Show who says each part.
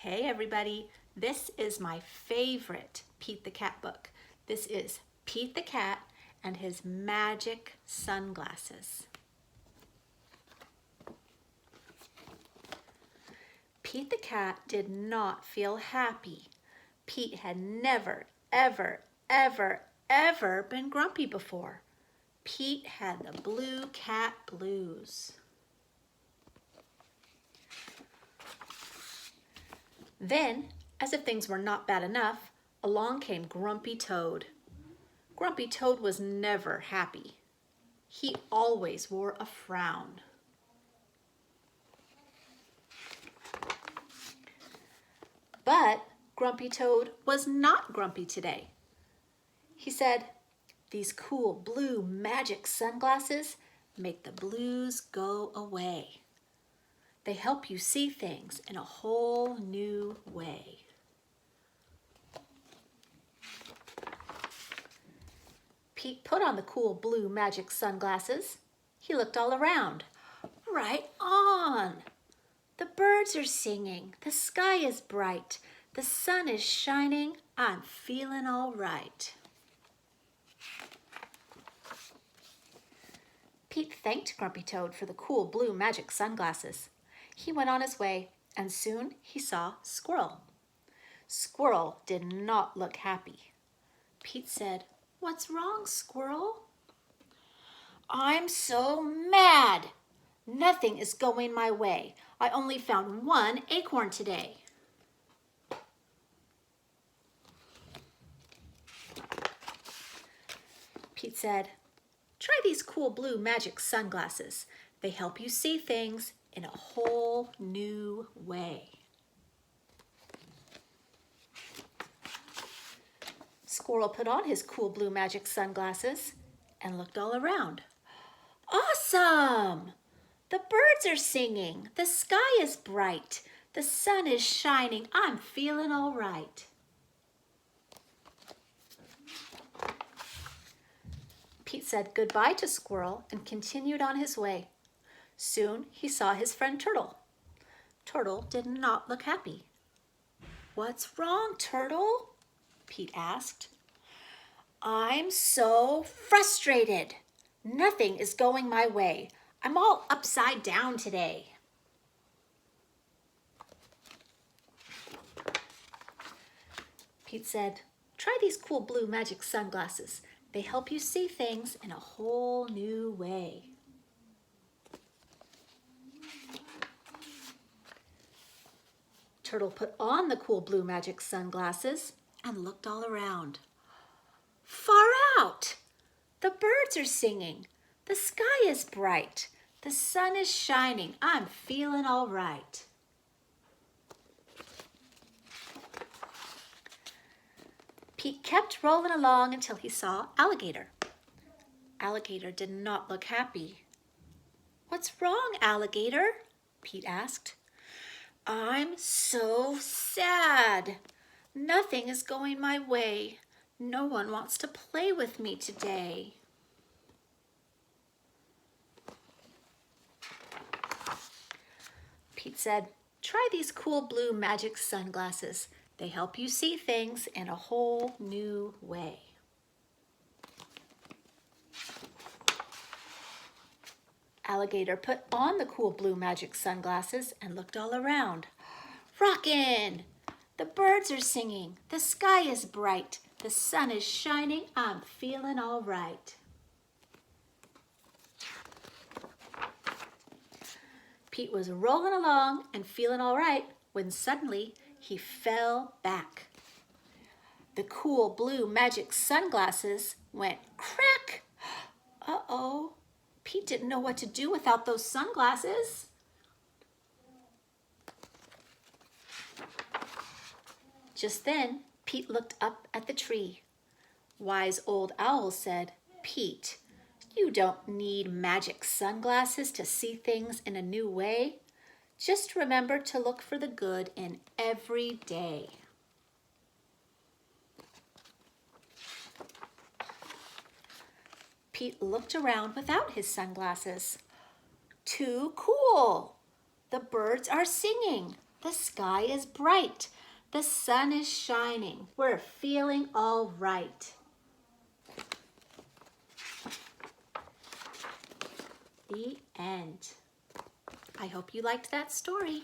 Speaker 1: Hey everybody, this is my favorite Pete the Cat book. This is Pete the Cat and his magic sunglasses. Pete the Cat did not feel happy. Pete had never, ever been grumpy before. Pete had the blue cat blues. Then, as if things were not bad enough, along came Grumpy Toad. Grumpy Toad was never happy. He always wore a frown. But Grumpy Toad was not grumpy today. He said, "These cool blue magic sunglasses make the blues go away. They help you see things in a whole new way." Pete put on the cool blue magic sunglasses. He looked all around. Right on! The birds are singing. The sky is bright. The sun is shining. I'm feeling all right. Pete thanked Grumpy Toad for the cool blue magic sunglasses. He went on his way, and soon he saw Squirrel. Squirrel did not look happy. Pete said, "What's wrong, Squirrel?" "I'm so mad. Nothing is going my way. I only found one acorn today." Pete said, "Try these cool blue magic sunglasses. They help you see things in a whole new way." Squirrel put on his cool blue magic sunglasses and looked all around. Awesome! The birds are singing. The sky is bright. The sun is shining. I'm feeling all right. Pete said goodbye to Squirrel and continued on his way. Soon he saw his friend Turtle. Turtle did not look happy. "What's wrong, Turtle?" Pete asked. "I'm so frustrated. Nothing is going my way. I'm all upside down today." Pete said, "Try these cool blue magic sunglasses. They help you see things in a whole new way." Turtle put on the cool blue magic sunglasses and looked all around. Far out! The birds are singing. The sky is bright. The sun is shining. I'm feeling all right. Pete kept rolling along until he saw Alligator. Alligator did not look happy. "What's wrong, Alligator?" Pete asked. "I'm so sad. Nothing is going my way. No one wants to play with me today." Pete said, "Try these cool blue magic sunglasses. They help you see things in a whole new way." Alligator put on the cool blue magic sunglasses and looked all around. Rockin'! The birds are singing. The sky is bright. The sun is shining. I'm feeling all right. Pete was rolling along and feeling all right when suddenly he fell back. The cool blue magic sunglasses went crack. Uh-oh, Pete didn't know what to do without those sunglasses. Just then, Pete looked up at the tree. Wise Old Owl said, "Pete, you don't need magic sunglasses to see things in a new way. Just remember to look for the good in every day." Pete looked around without his sunglasses. Too cool! The birds are singing. The sky is bright. The sun is shining. We're feeling all right. The end. I hope you liked that story.